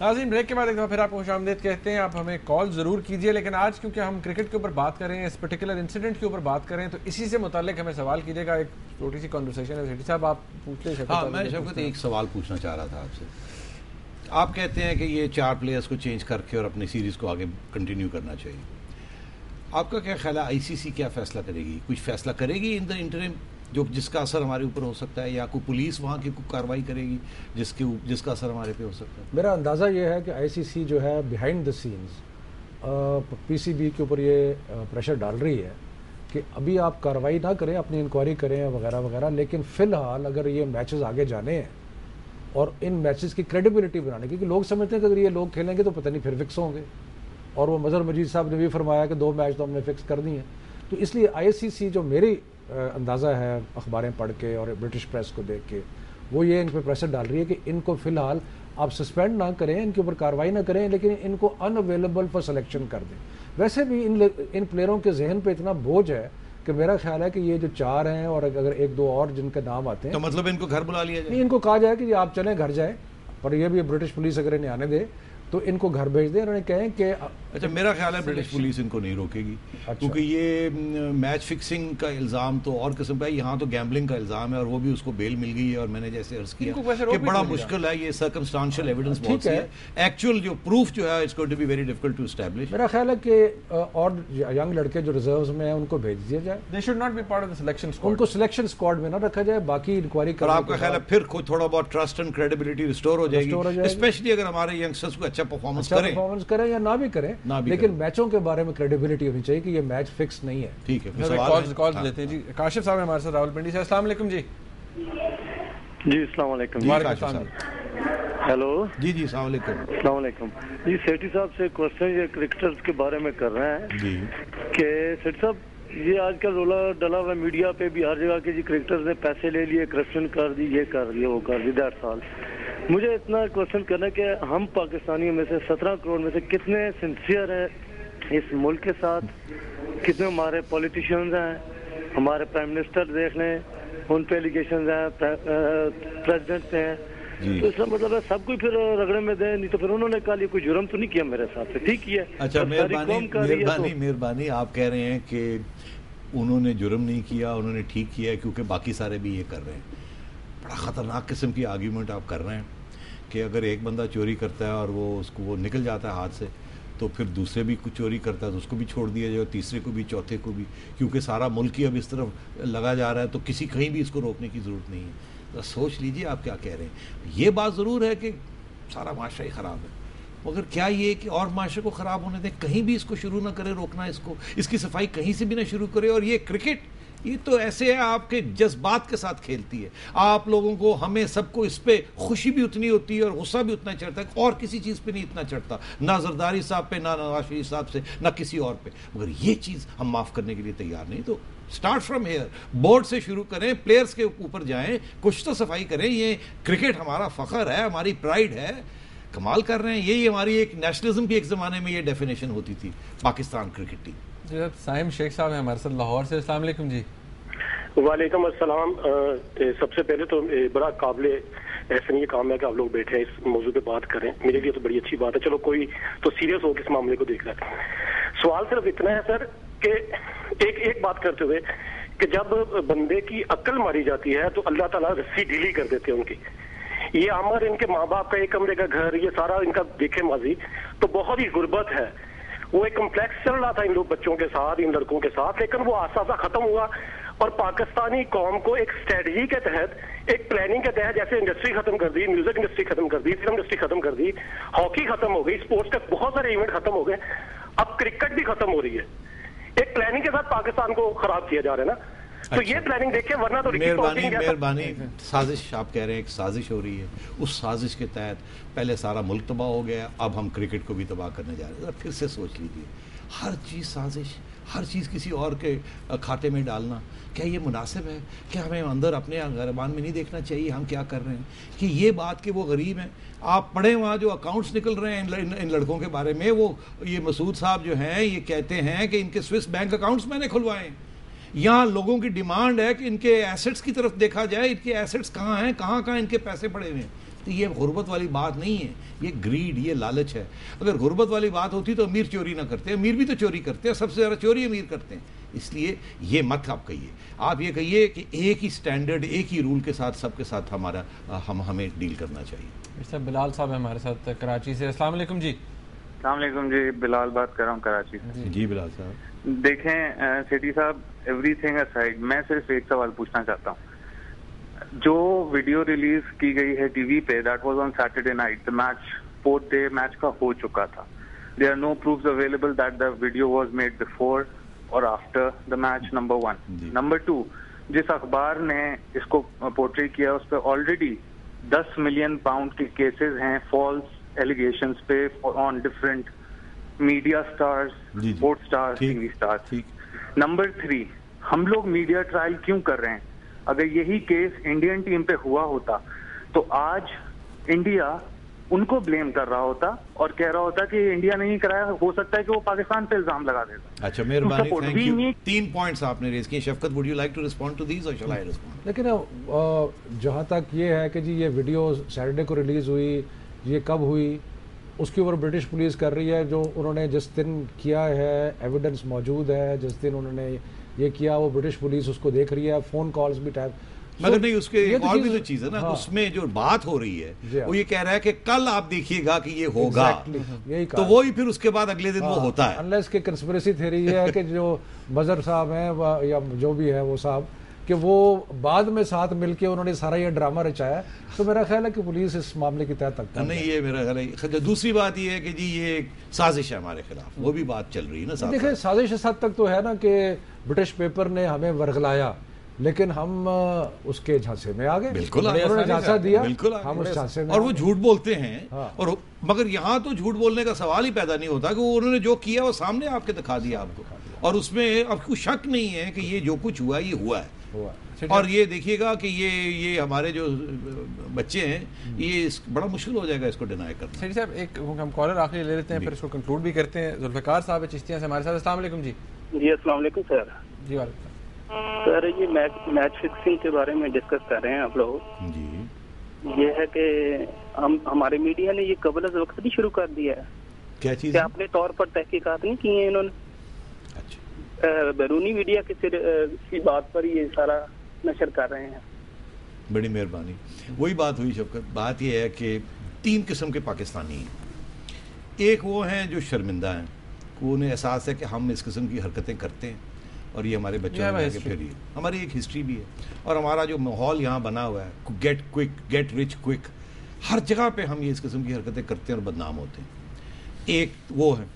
नाज़रीन, ब्रेक के बाद एक बार फिर आपको खुशामदीद कहते हैं। आप हमें कॉल ज़रूर कीजिए, लेकिन आज क्योंकि हम क्रिकेट के ऊपर बात कर रहे हैं, इस पर्टिकुलर इंसिडेंट के ऊपर बात कर रहे हैं, तो इसी से मुताल्लिक हमें सवाल कीजिएगा। एक छोटी सी कॉन्वर्सेशन है। सेठी साहब आप पूछ ले। हाँ, मैं शौकत एक सवाल पूछना चाह रहा था आपसे। आप कहते हैं कि ये 4 प्लेयर्स को चेंज करके और अपनी सीरीज़ को आगे कंटिन्यू करना चाहिए। आपका क्या ख्याल है, आईसीसी क्या फ़ैसला करेगी? कुछ फ़ैसला करेगी इन द इंटरिम जिसका असर हमारे ऊपर हो सकता है, या कोई पुलिस वहाँ की कोई कार्रवाई करेगी जिसका असर हमारे पे हो सकता है? मेरा अंदाज़ा ये है कि आईसीसी जो है बिहाइंड द सीन्स पीसीबी के ऊपर ये प्रेशर डाल रही है कि अभी आप कार्रवाई ना करें, अपनी इंक्वायरी करें वगैरह वगैरह, लेकिन फ़िलहाल अगर ये मैचेस आगे जाने हैं और इन मैचेस की क्रेडिबिलिटी बनाने, क्योंकि लोग समझते हैं कि अगर ये लोग खेलेंगे तो पता नहीं फिर फिक्स होंगे, और वो मज़हर मजीद साहब ने भी फरमाया कि 2 मैच तो हमने फिक्स कर दिए हैं। तो इसलिए आईसीसी जो मेरी अंदाज़ा है अखबारें पढ़ के और ब्रिटिश प्रेस को देख के, वो ये इन पर प्रेशर डाल रही है कि इनको फ़िलहाल आप सस्पेंड ना करें, इनके ऊपर कार्रवाई ना करें, लेकिन इनको अनअवेलेबल फॉर सिलेक्शन कर दें। वैसे भी इन प्लेयरों के जहन पे इतना बोझ है कि मेरा ख्याल है कि ये जो 4 हैं और अगर 1-2 और जिनके नाम आते हैं, तो मतलब इनको घर बुला लिया जाए? नहीं, इनको कहा जाए कि आप चलें घर जाएं, पर यह भी ब्रिटिश पुलिस अगर इन्हें आने दे तो इनको घर भेज दें। उन्होंने कहें कि अच्छा, मेरा ख्याल है ब्रिटिश पुलिस इनको नहीं रोकेगी। अच्छा। क्योंकि ये मैच फिक्सिंग का इल्ज़ाम तो और किस्म का है, यहाँ तो गैम्बलिंग का इल्ज़ाम है और वो भी उसको बेल मिल गई है। और मैंने जैसे अर्ज किया कि बड़ा मुश्किल है, ये सर्कमस्टांशियल एविडेंस बहुत सी है, एक्चुअल जो प्रूफ जो है it's going to be very difficult to establish. मेरा ख्याल है कि और यंग लड़के जो रिजर्व्स में हैं उनको भेज दिया जाए। They should not be part of the selection squad, उनको सिलेक्शन स्क्वाड में ना रखा जाए, बाकी इंक्वायरी कर। आपका ख्याल है फिर थोड़ा बहुत ट्रस्ट एंड क्रेडिबिलिटी रिस्टोर हो जाएगी, स्पेशली अगर हमारे यंगस्टर्स को अच्छा परफॉर्मेंस करें या ना भी करें, लेकिन मैचों के बारे में क्रेडिबिलिटी होनी चाहिए कि ये मैच फिक्स नहीं है। ठीक है, कॉल लेते हैं जी। काशिफ साहब हमारे साथ रावलपिंडी से। अस्सलाम वालेकुम जी। जी अस्सलाम वालेकुम। हेलो जी जी अस्सलाम वालेकुम। अस्सलाम वालेकुम जी। सेठी साहब से क्वेश्चन ये क्रिकेटर्स के बारे में कर रहे हैं जी कि सेठी साहब, ये आजकल रोला डला हुआ मीडिया पे भी हर जगह के जी क्रिकेटर्स ने पैसे ले लिए, करप्शन कर दी, ये कर दिया, वो कर दी। That's all. मुझे इतना क्वेश्चन करना कि हम पाकिस्तानियों में से 17 करोड़ में से कितने सिंसियर हैं इस मुल्क के साथ, कितने हमारे पॉलिटिशियंस हैं, हमारे प्राइम मिनिस्टर देख लें, उन पे एलिगेशन हैं, प्रेसिडेंट हैं, तो इसका मतलब है सब कोई फिर रगड़े में दे, नहीं तो फिर उन्होंने कहा कोई जुर्म तो नहीं किया मेरे साथ से, ठीक किया। अच्छा, मेहरबानी आप कह रहे हैं कि उन्होंने जुर्म नहीं किया, उन्होंने ठीक किया क्योंकि बाकी सारे भी ये कर रहे हैं। बड़ा ख़तरनाक किस्म की आर्ग्यूमेंट आप कर रहे हैं कि अगर एक बंदा चोरी करता है और वो निकल जाता है हाथ से, तो फिर दूसरे भी कुछ चोरी करता है तो उसको भी छोड़ दिया जाए, तीसरे को भी, चौथे को भी, क्योंकि सारा मुल्क ही अब इस तरफ लगा जा रहा है, तो किसी कहीं भी इसको रोकने की ज़रूरत नहीं है। तो सोच लीजिए आप क्या कह रहे हैं। ये बात ज़रूर है कि सारा माशरा ही ख़राब है, मगर क्या ये कि और माशरे को ख़राब होने दें, कहीं भी इसको शुरू ना करें रोकना, इसकी सफाई कहीं से भी ना शुरू करें। और ये क्रिकेट, ये तो ऐसे है आपके जज्बात के साथ खेलती है। आप लोगों को, हमें सबको इस पे खुशी भी उतनी होती है और गुस्सा भी उतना चढ़ता है, और किसी चीज़ पे नहीं इतना चढ़ता, ना जरदारी साहब पे, ना नवाज शरीफ साहब से, ना किसी और पे। मगर ये चीज़ हम माफ़ करने के लिए तैयार नहीं। तो स्टार्ट फ्रॉम हेयर, बोर्ड से शुरू करें, प्लेयर्स के ऊपर जाएं, कुछ तो सफाई करें। ये क्रिकेट हमारा फ़ख्र है, हमारी प्राइड है, कमाल कर रहे हैं। यही हमारी एक नेशनलिज्म की एक ज़माने में ये डेफिनेशन होती थी पाकिस्तान क्रिकेट टीम। साहिम शेख साहब हैं हमारे साथ लाहौर से। अस्सलाम वालेकुम जी। वालेकुम अस्सलाम। सबसे पहले तो बड़ा काबिल ऐसा ये काम है कि आप लोग बैठे हैं इस मौजू पे बात करें, मेरे लिए तो बड़ी अच्छी बात है। चलो कोई तो सीरियस हो इस मामले को देख रहा है। सवाल सिर्फ इतना है सर कि एक बात करते हुए कि जब बंदे की अक्ल मारी जाती है तो अल्लाह ताला रस्सी ढीली कर देते हैं उनकी। ये अमर इनके माँ बाप का एक कमरे का घर, ये सारा इनका देखे माजी, तो बहुत ही गुर्बत है। वो एक कम्प्लेक्स चल रहा था इन लोग बच्चों के साथ, इन लड़कों के साथ, लेकिन वो आस्ता आस्ता खत्म हुआ। और पाकिस्तानी कौम को एक स्ट्रेटजी के तहत, एक प्लानिंग के तहत, जैसे इंडस्ट्री खत्म कर दी, म्यूजिक इंडस्ट्री खत्म कर दी, फिल्म इंडस्ट्री खत्म कर दी, हॉकी खत्म हो गई, स्पोर्ट्स का बहुत सारे इवेंट खत्म हो गए, अब क्रिकेट भी खत्म हो रही है। एक प्लानिंग के साथ पाकिस्तान को खराब किया जा रहा है ना। तो ये प्लानिंग देखिए, वरना तो मेहरबानी साजिश आप कह रहे हैं, एक साजिश हो रही है। उस साजिश के तहत पहले सारा मुल्क तबाह हो गया, अब हम क्रिकेट को भी तबाह करने जा रहे हैं। फिर से सोच लीजिए, हर चीज़ साजिश, हर चीज़ किसी और के खाते में डालना, क्या ये मुनासिब है? क्या हमें अंदर अपने गरबान में नहीं देखना चाहिए हम क्या कर रहे हैं? कि ये बात कि वो गरीब हैं, आप पढ़ें वहाँ जो अकाउंट्स निकल रहे हैं इन लड़कों के बारे में, वो ये मसूद साहब जो हैं ये कहते हैं कि इनके स्विस बैंक अकाउंट्स मैंने खुलवाए। यहाँ लोगों की डिमांड है कि इनके एसेट्स की तरफ देखा जाए, इनके एसेट्स कहाँ हैं, कहाँ कहाँ इनके पैसे पड़े हुए हैं। तो ये गुर्बत वाली बात नहीं है, ये ग्रीड, ये लालच है। अगर गुर्बत वाली बात होती तो अमीर चोरी ना करते, अमीर भी तो चोरी करते हैं, सबसे ज़्यादा चोरी अमीर करते हैं। इसलिए ये मत आप कहिए, आप ये कहिए कि एक ही स्टैंडर्ड, एक ही रूल के साथ सबके साथ हमें डील करना चाहिए। बिलाल साहब है हमारे साथ कराची से। अस्सलाम वालेकुम जी। अस्सलाम वालेकुम जी, बिलाल बात कर रहा हूँ कराची से। जी बिलाल साहब। देखें सेठी साहब, एवरीथिंग असाइड, मैं सिर्फ एक सवाल पूछना चाहता हूँ। जो वीडियो रिलीज की गई है टीवी पे, that was on Saturday night, the match 4th day match का हो चुका था। There are no proofs available that the video was made before और after the match, number 1। Number 2, जिस अखबार ने इसको पोर्ट्रे किया उस पर ऑलरेडी 10 मिलियन पाउंड के केसेस हैं फॉल्स एलिगेशंस पे on different media stars, sports stars, TV stars. Number 3, हम लोग मीडिया ट्रायल क्यों कर रहे हैं? अगर यही केस इंडियन टीम पे हुआ होता तो आज इंडिया उनको ब्लेम कर रहा होता और कह रहा होता कि इंडिया नहीं कराया, हो सकता है कि वो पाकिस्तान पे इल्जाम लगा देता। अच्छा, मेहरबानी, थैंक यू। 3 पॉइंट्स आपने रेज किए। Shafqat, would you like to respond to these or shall I respond? लेकिन जहाँ तक ये है कि जी ये वीडियो सैटरडे को रिलीज हुई, ये कब हुई उसके ऊपर ब्रिटिश पुलिस कर रही है। जो उन्होंने जिस दिन किया है, एविडेंस मौजूद है, जिस दिन उन्होंने ये किया वो ब्रिटिश पुलिस उसको देख रही है, फोन कॉल्स भी टाइप। मगर नहीं, उसके और भी तो चीज है ना। हाँ। उसमें जो बात हो रही है वो ये कह रहा है कि कल आप देखिएगा कि ये होगा, यही तो वही फिर उसके बाद अगले दिन वो होता है। अनलेस की कंस्पिरेसी थ्योरी है कि जो मजहर साहब हैं या जो भी है वो साहब कि वो बाद में साथ मिलके उन्होंने सारा ये ड्रामा रचाया, तो मेरा ख्याल है कि पुलिस इस मामले की तह तक नहीं। ये मेरा ख्याल है। दूसरी बात ये है कि जी ये एक साजिश है हमारे खिलाफ, वो भी बात चल रही है ना। देखिए, साजिश इस हद तक तो है ना कि ब्रिटिश पेपर ने हमें वर्गलाया, लेकिन हम उसके झांसे में आ गए। बिल्कुल, उन्होंने झांसा दिया, बिल्कुल हम उस झांसे में। और वो झूठ बोलते हैं। हाँ। और मगर यहाँ तो झूठ बोलने का सवाल ही पैदा नहीं होता कि वो उन्होंने जो किया वो सामने आपके दिखा दिया आपको, और उसमें अब कोई शक नहीं है कि ये जो कुछ हुआ ये हुआ है। और ये देखिएगा कि ये हमारे जो बच्चे हैं, ये बड़ा मुश्किल हो जाएगा इसको डिनाई करना। सेठी साहब, एक हम कॉलर आखिरी ले लेते हैं, फिर इसको कंक्लूड भी करते हैं। जुल्फिकार साहब है चिश्तिया से हमारे साथ। अस्सलाम वालेकुम जी। जी अस्सलाम वालेकुम सर। जी वालेकुम सर, ये मैच फिक्सिंग के बारे में डिस्कस कर रहे हैं आप लोग जी। ये है कि हमारे मीडिया ने ये कबल वक्त भी शुरू कर दिया है। क्या चीज़? अपने तौर पर तहकीकात नहीं की है इन्होंने। अच्छा। बैरूनी मीडिया की बात पर ये सारा नशर कर रहे हैं। बड़ी मेहरबानी। वही बात हुई शफकत। बात यह है कि 3 किस्म के पाकिस्तानी हैं। एक वो हैं जो शर्मिंदा हैं, उन्हें एहसास है कि हम इस किस्म की हरकतें करते हैं और ये हमारे बच्चों में फिर ये हमारी एक हिस्ट्री भी है। और हमारा जो माहौल यहाँ बना हुआ है, get quick, get rich quick, हर जगह पे हम ये इस किस्म की हरकतें करते हैं और बदनाम होते हैं। एक वो है।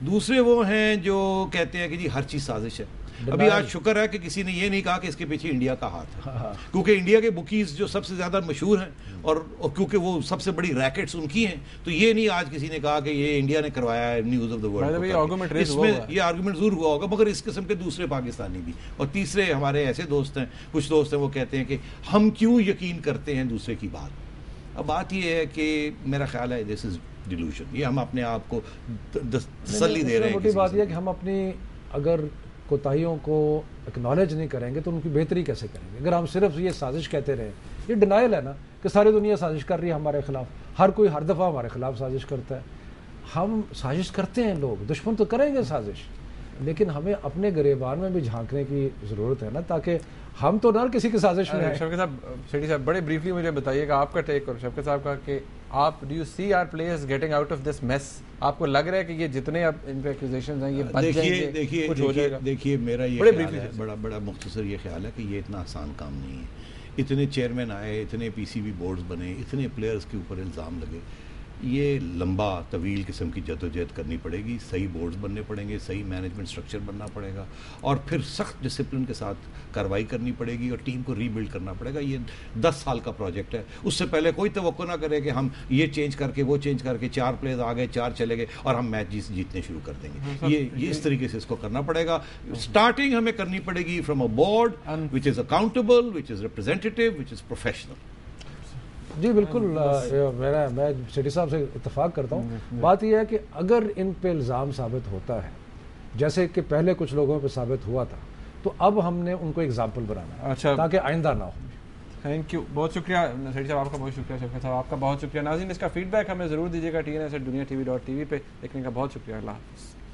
दूसरे वो हैं जो कहते हैं कि जी हर चीज़ साजिश है। अभी आज शुक्र है कि किसी ने ये नहीं कहा कि इसके पीछे इंडिया का हाथ है, क्योंकि इंडिया के बुकीज जो सबसे ज़्यादा मशहूर हैं और क्योंकि वो सबसे बड़ी रैकेट्स उनकी हैं, तो ये नहीं आज किसी ने कहा कि ये इंडिया ने करवाया है न्यूज़ ऑफ द वर्ल्ड। इसमें ये आर्गूमेंट जरूर हुआ होगा, मगर इस किस्म के दूसरे पाकिस्तानी भी। और तीसरे हमारे ऐसे दोस्त हैं, कुछ दोस्त हैं, वो कहते हैं कि हम क्यों यकीन करते हैं दूसरे की बात। अब बात ये है कि मेरा ख्याल है दिस इज डिल्यूशन, ये हम अपने आप को तसल्ली दे रहे हैं। मोटी बात यह है कि हम अपनी अगर कोताहियों को एक्नॉलेज नहीं करेंगे तो उनकी बेहतरी कैसे करेंगे? अगर हम सिर्फ ये साजिश कहते रहे, ये डिनाइल है ना कि सारी दुनिया साजिश कर रही है हमारे खिलाफ, हर कोई हर दफ़ा हमारे खिलाफ साजिश करता है। हम साजिश करते हैं, लोग दुश्मन तो करेंगे साजिश, लेकिन हमें अपने गिरेबान में भी झांकने की ज़रूरत है ना, ताकि हम तो ना किसी की साजिश में। शफकत साहब, सेठी साहब, बड़े ब्रीफली मुझे बताइएगा आपका टेक और शफकत साहब का कि आप do you see our players getting out of this mess? आपको लग रहा है कि ये जितने अब इन पे एक्यूजेशंस हैं ये बच जाएंगे, कुछ हो जाएगा? देखिए मेरा ये ख्याल है, बड़ा मुख्तसर ये ख्याल है कि ये इतना आसान काम नहीं है। इतने चेयरमैन आए, इतने पीसीबी बोर्ड्स बने, इतने प्लेयर्स के ऊपर इल्ज़ाम लगे, ये लंबा तवील किस्म की जदोजहद करनी पड़ेगी। सही बोर्ड्स बनने पड़ेंगे, सही मैनेजमेंट स्ट्रक्चर बनना पड़ेगा, और फिर सख्त डिसिप्लिन के साथ कार्रवाई करनी पड़ेगी और टीम को रीबिल्ड करना पड़ेगा। ये 10 साल का प्रोजेक्ट है। उससे पहले कोई तवक्को ना करे कि हम ये चेंज करके वो चेंज करके 4 प्लेयर्स आ गए, 4 चले गए और हम मैच जीतने शुरू कर देंगे। ये इस तरीके से इसको करना पड़ेगा। स्टार्टिंग हमें करनी पड़ेगी from a board which is accountable, which is representative, which is professional. जी बिल्कुल, मैं सेठी साहब से इत्तेफाक करता हूँ। बात यह है कि अगर इन पे इल्ज़ाम साबित होता है, जैसे कि पहले कुछ लोगों पे साबित हुआ था, तो अब हमने उनको एग्जाम्पल बनाना है, ताकि आइंदा ना हो। थैंक यू, बहुत शुक्रिया सेठी साहब आपका, बहुत शुक्रिया शफकत साहब आपका, बहुत शुक्रिया। नाज़रीन इसका फीडबैक हमें ज़रूर दीजिएगा, TNS@duniatv.tv पे देखने का बहुत शुक्रिया। अल्लाह हाफ़िज़।